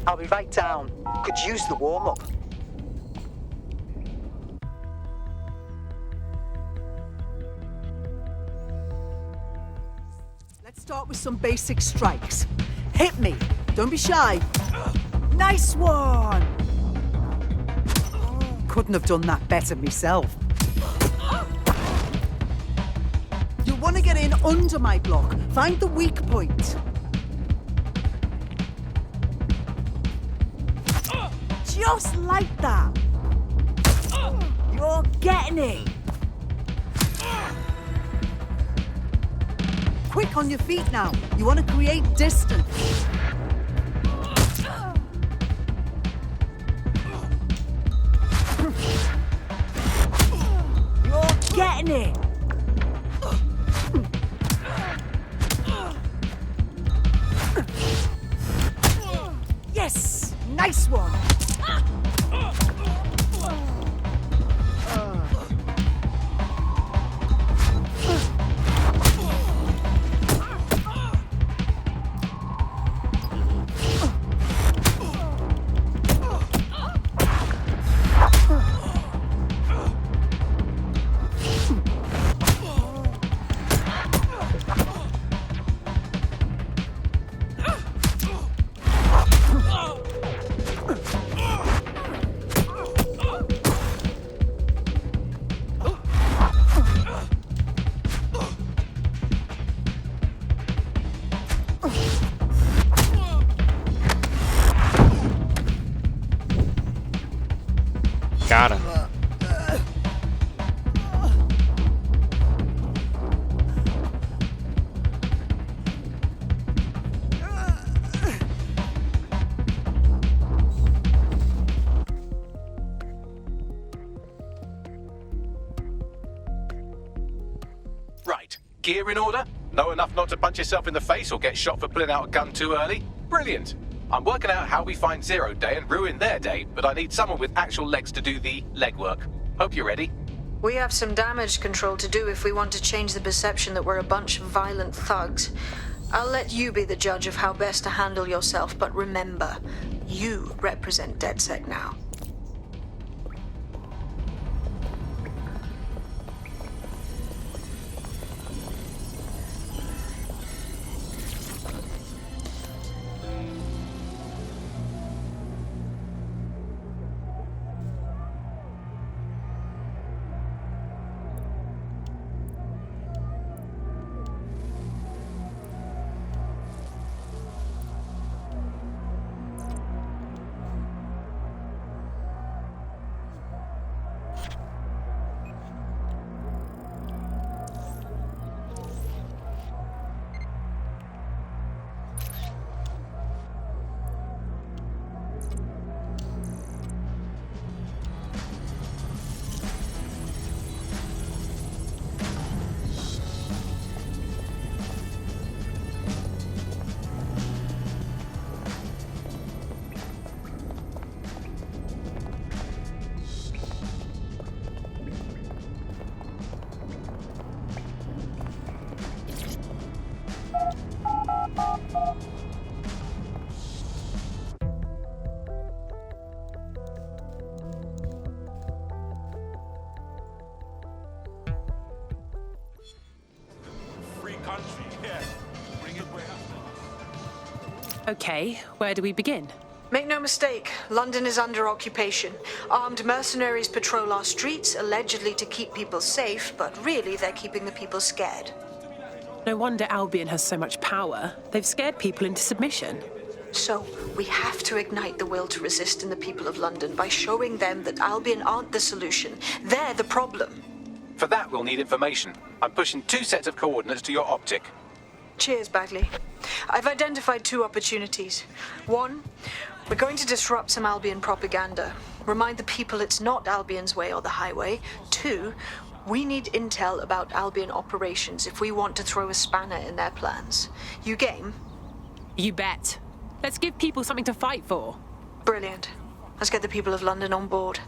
I'll be right down. Could use the warm-up. Let's start with some basic strikes. Hit me. Don't be shy. Nice one! Couldn't have done that better myself. You want to get in under my block. Find the weak point. Just like that. You're getting it. Quick on your feet now. You want to create distance. You're getting it. Yes! Nice one. Got him. Right. Gear in order? Know enough not to punch yourself in the face or get shot for pulling out a gun too early? Brilliant. I'm working out how we find Zero Day and ruin their day, but I need someone with actual legs to do the legwork. Hope you're ready. We have some damage control to do if we want to change the perception that we're a bunch of violent thugs. I'll let you be the judge of how best to handle yourself, but remember, you represent DedSec now. Okay, where do we begin? Make no mistake, London is under occupation. Armed mercenaries patrol our streets, allegedly to keep people safe, but really they're keeping the people scared. No wonder Albion has so much power. They've scared people into submission. So, we have to ignite the will to resist in the people of London by showing them that Albion aren't the solution. They're the problem. For that, we'll need information. I'm pushing 2 sets of coordinates to your optic. Cheers, Bagley. I've identified 2 opportunities. 1, we're going to disrupt some Albion propaganda. Remind the people it's not Albion's way or the highway. 2, We need intel about Albion operations if we want to throw a spanner in their plans. You game? You bet. Let's give people something to fight for. Brilliant. Let's get the people of London on board.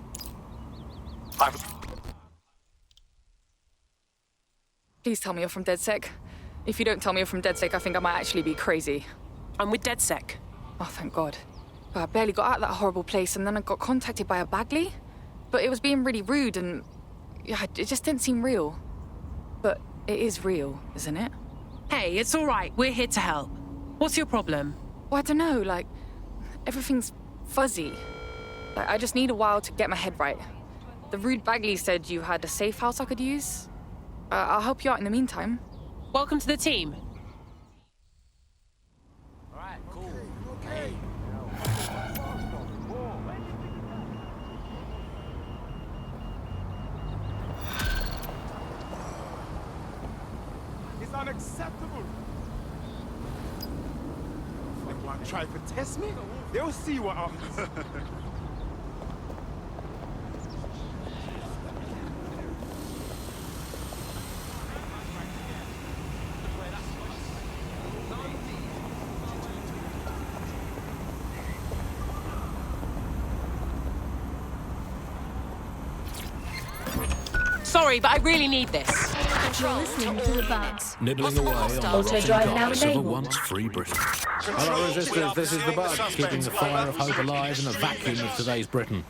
Please tell me you're from DedSec. If you don't tell me you're from DedSec, I think I might actually be crazy. I'm with DedSec. Oh, thank God. But I barely got out of that horrible place, and then I got contacted by a Bagley. But it was being really rude, and yeah, it just didn't seem real. But it is real, isn't it? Hey, it's all right. We're here to help. What's your problem? Well, I don't know, like, everything's fuzzy. Like, I just need a while to get my head right. The rude Bagley said you had a safe house I could use. I'll help you out in the meantime. Welcome to the team. Alright, cool. Okay. It's unacceptable. They want to try to test me? They'll see what happens. Sorry, but I really need this. You're listening to the Bugs. Nibbling away on the Auto rotten drive now carcass of a enabled. once free Britain. Hello, resistors. This is the Bug, keeping the fire of hope alive in the vacuum of today's Britain.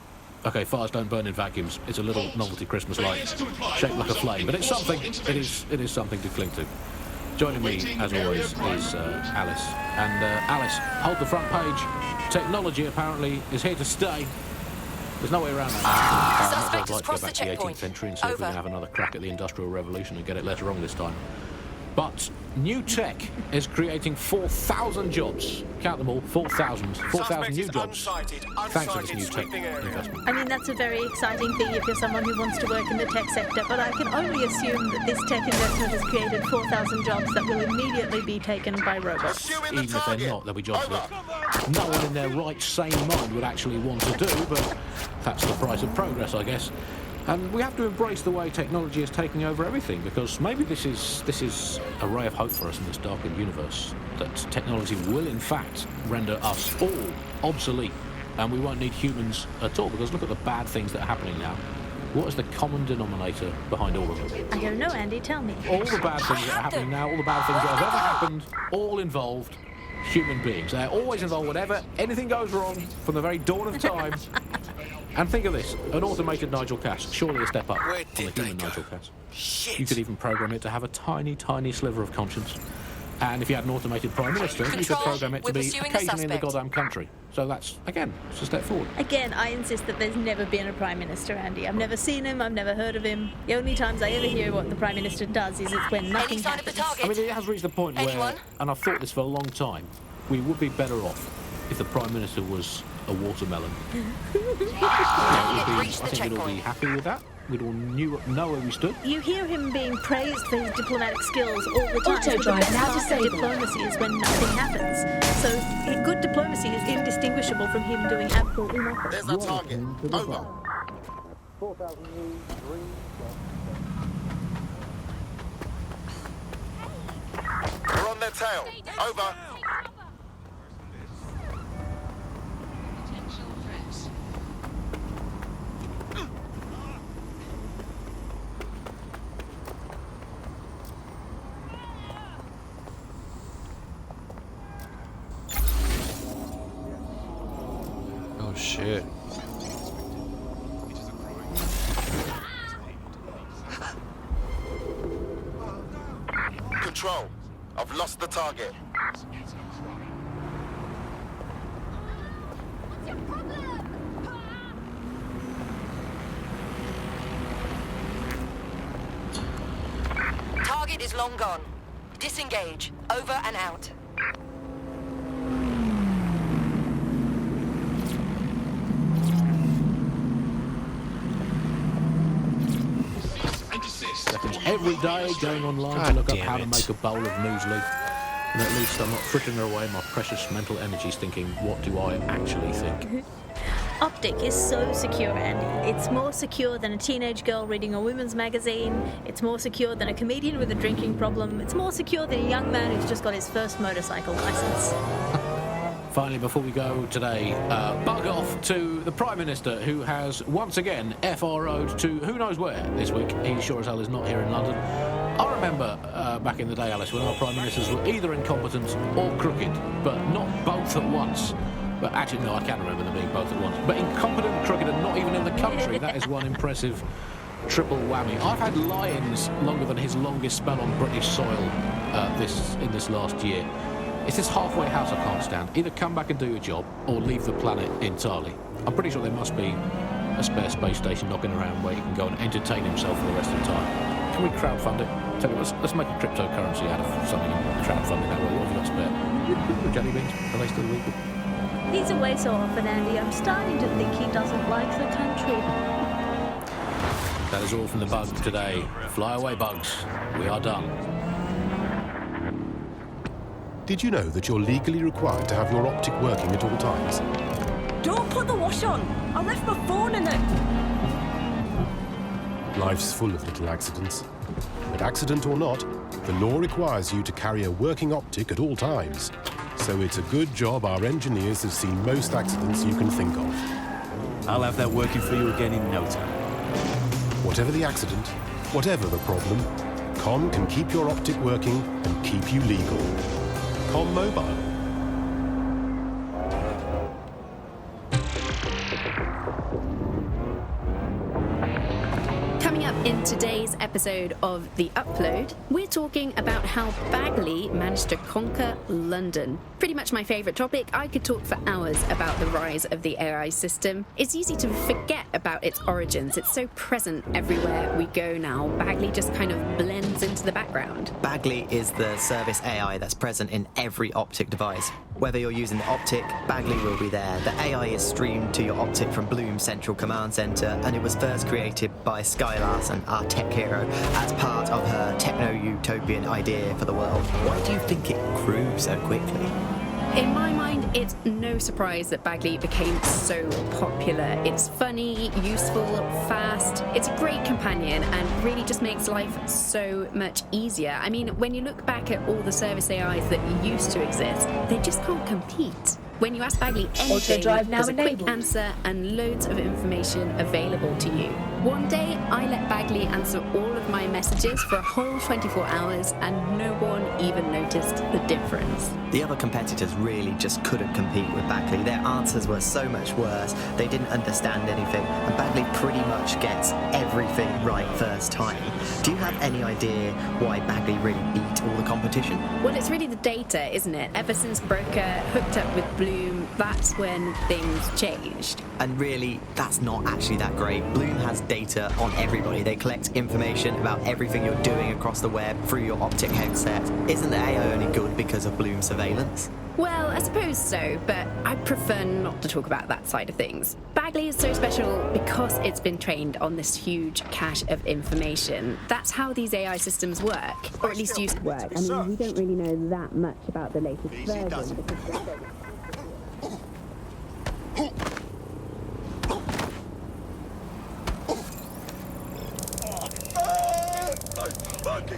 Okay, fires don't burn in vacuums. It's a little novelty Christmas light, shaped like a flame, but it's something. It is something to cling to. Joining me, as always, is Alice. And Alice, hold the front page. Technology apparently is here to stay. There's no way around that. Suspect I'd like to go back to the 18th century and see if we can have another crack at the Industrial Revolution and get it later on this time. But new tech is creating 4,000 jobs. Count them all, 4,000. 4,000 new jobs. Thanks to this new tech investment. I mean, that's a very exciting thing if you're someone who wants to work in the tech sector, but I can only assume that this tech investment has created 4,000 jobs that will immediately be taken by robots. Even if they're not, there'll be jobs that no one in their right, sane mind would actually want to do, but that's the price of progress, I guess. And we have to embrace the way technology is taking over everything, because maybe this is a ray of hope for us in this darkened universe, that technology will in fact render us all obsolete, and we won't need humans at all, because look at the bad things that are happening now. What is the common denominator behind all of them? I don't know, Andy, tell me. All the bad things that are happening now, all the bad things that have ever happened, all involved human beings. They're always involved whenever anything goes wrong from the very dawn of time. And think of this, an automated Nigel Cass, surely a step up on the human Nigel Cass. You could even program it to have a tiny, tiny sliver of conscience. And if you had an automated Prime Minister, you could program it to be occasionally in the goddamn country. So that's, again, it's a step forward. Again, I insist that there's never been a Prime Minister, Andy. I've never seen him, I've never heard of him. The only times I ever hear what the Prime Minister does is it's when nothing happens. I mean, it has reached the point where, and I've thought this for a long time, we would be better off if the Prime Minister was a watermelon. I think we'd all be happy with that. We'd all know where we stood. You hear him being praised for his diplomatic skills all the time. Auto drive now disabled. Diplomacy is when nothing happens. So good diplomacy is indistinguishable from him doing absolutely nothing. There's a target. Over. 4,000 We're on their tail. Over. Oh shit. Control. I've lost the target. Target is long gone. Disengage. Over and out. Every day going online to look up how to make a bowl of muesli. And at least I'm not frittering away my precious mental energies thinking, what do I actually think? optic is so secure, Andy. It's more secure than a teenage girl reading a women's magazine. It's more secure than a comedian with a drinking problem. It's more secure than a young man who's just got his first motorcycle license. Finally, before we go today, bug off to the Prime Minister, who has once again FRO'd to who knows where this week. He sure as hell is not here in London. I remember back in the day, Alice, when our Prime Ministers were either incompetent or crooked, but not both at once. But actually, no, I can remember them being both at once. But incompetent, crooked, and not even in the country. That is one impressive triple whammy. I've had lions longer than his longest spell on British soil in this last year. It's this halfway house I can't stand. Either come back and do your job, or leave the planet entirely. I'm pretty sure there must be a spare space station knocking around where he can go and entertain himself for the rest of the time. Can we crowdfund it? Tell you what, let's make a cryptocurrency out of something and crowdfund it that way. What have you got spare? Jelly beans? Are they still legal? He's away so often, Andy. I'm starting to think he doesn't like the country. That is all from the bug today. Fly away, bugs. We are done. Did you know that you're legally required to have your optic working at all times? Don't put the wash on. I left my phone in it. Life's full of little accidents. But accident or not, the law requires you to carry a working optic at all times. So it's a good job our engineers have seen most accidents you can think of. I'll have that working for you again in no time. Whatever the accident, whatever the problem, Com can keep your optic working and keep you legal. Com Mobile. Coming up in today's episode of The Upload, we're talking about how Bagley managed to conquer London. Pretty much my favourite topic. I could talk for hours about the rise of the AI system. It's easy to forget about its origins. It's so present everywhere we go now. Bagley just kind of blends into the background. Bagley is the service AI that's present in every optic device. Whether you're using the optic, Bagley will be there. The AI is streamed to your optic from Bloom's central command center, and it was first created by Sky Larson, our tech hero, as part of her techno-utopian idea for the world. Why do you think it grew so quickly? In my mind, it's no surprise that Bagley became so popular. It's funny, useful, fast. It's a great companion and really just makes life so much easier. I mean, when you look back at all the service AIs that used to exist, they just can't compete. When you ask Bagley anything, there's a quick answer and loads of information available to you. One day, I let Bagley answer all of my messages for a whole 24 hours and no one even noticed the difference. The other competitors really just couldn't compete with Bagley. Their answers were so much worse. They didn't understand anything, and Bagley pretty much gets everything right first time. Do you have any idea why Bagley really beat all the competition? Well, it's really the data, isn't it? Ever since Broker hooked up with Bloom, that's when things changed. And really, that's not actually that great. Bloom has data on everybody. They collect information about everything you're doing across the web through your optic headset. Isn't the AI only good because of Bloom's surveillance? Well, I suppose so, but I prefer not to talk about that side of things. Bagley is so special because it's been trained on this huge cache of information. That's how these AI systems work, or at least used to work. I mean, we don't really know that much about the latest version. Thank you.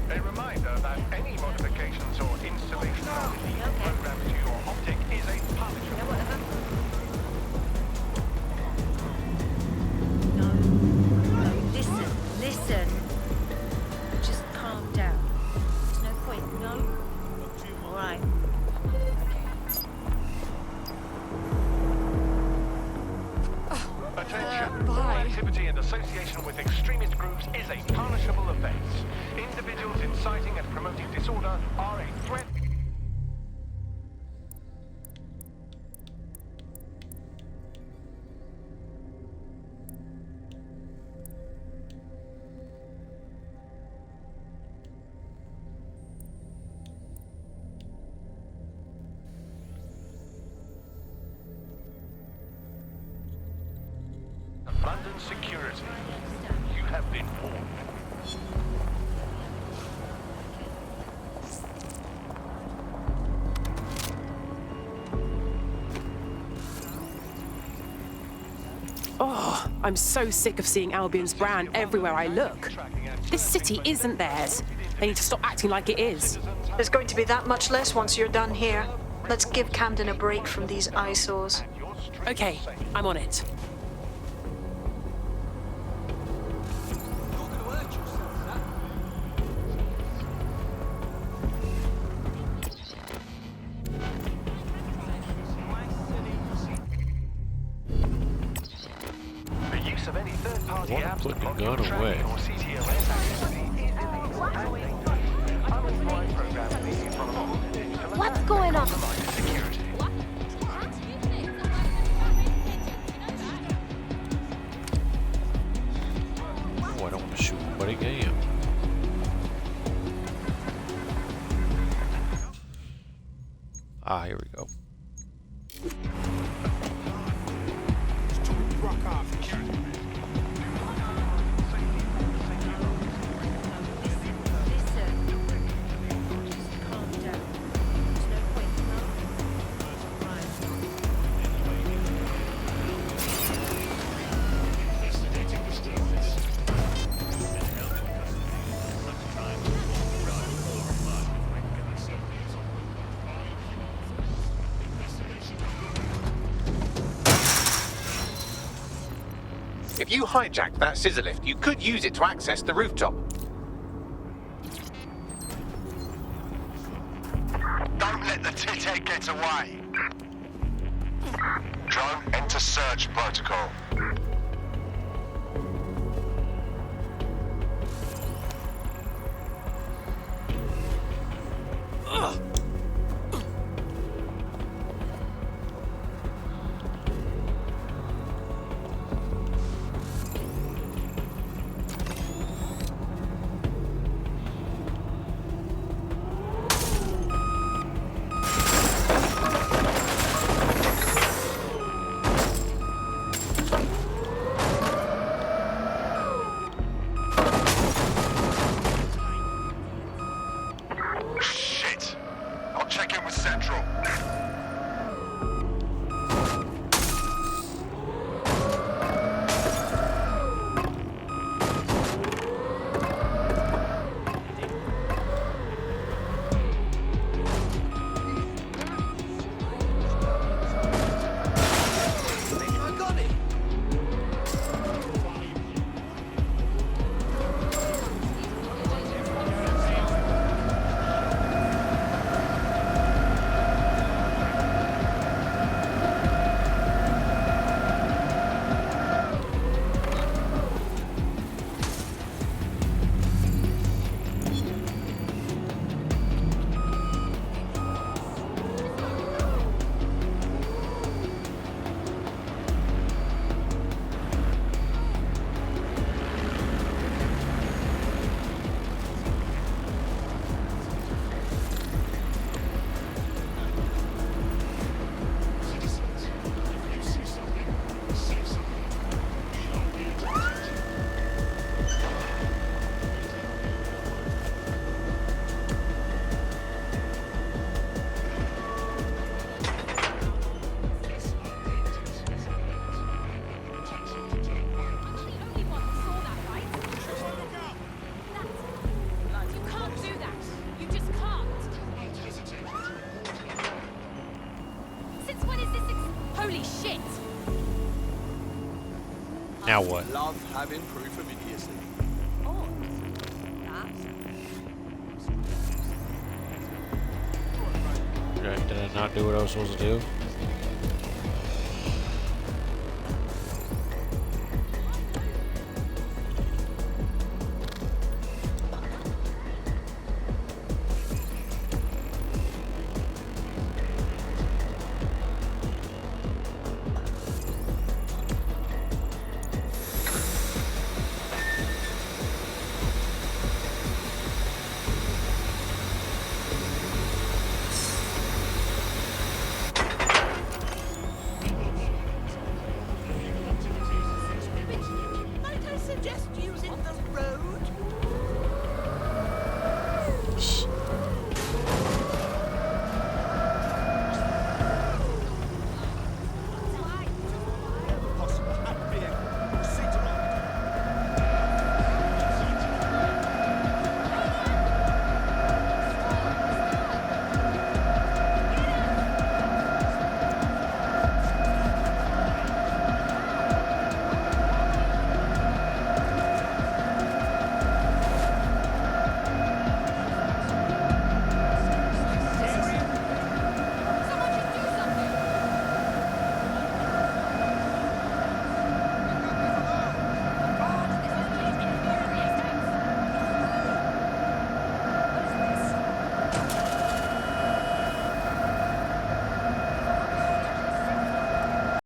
A reminder that any modifications or installation of illegal programs to your optic is a punishment. Listen. Just calm down. There's no point. No? All right. Attention! Activity in association with extremist groups is a punishable offence. Individuals inciting and promoting disorder are a threat. security. You have been warned. Oh, I'm so sick of seeing Albion's brand everywhere I look. This city isn't theirs. They need to stop acting like it is. There's going to be that much less once you're done here. Let's give Camden a break from these eyesores. Okay, I'm on it. The use of any third-party apps to block gun tracking away. or CTOS activity is illegal and dangerous. Unauthorized programming from digital What's going on? security. Oh, I don't want to shoot anybody. Damn. Ah, here we go. If you hijacked that scissor lift, you could use it to access the rooftop. Don't let the tithead get away. Drone, enter search protocol. Shit. I'll check in with Central. Now what? Love having proof of idiocy. Did I not do what I was supposed to do?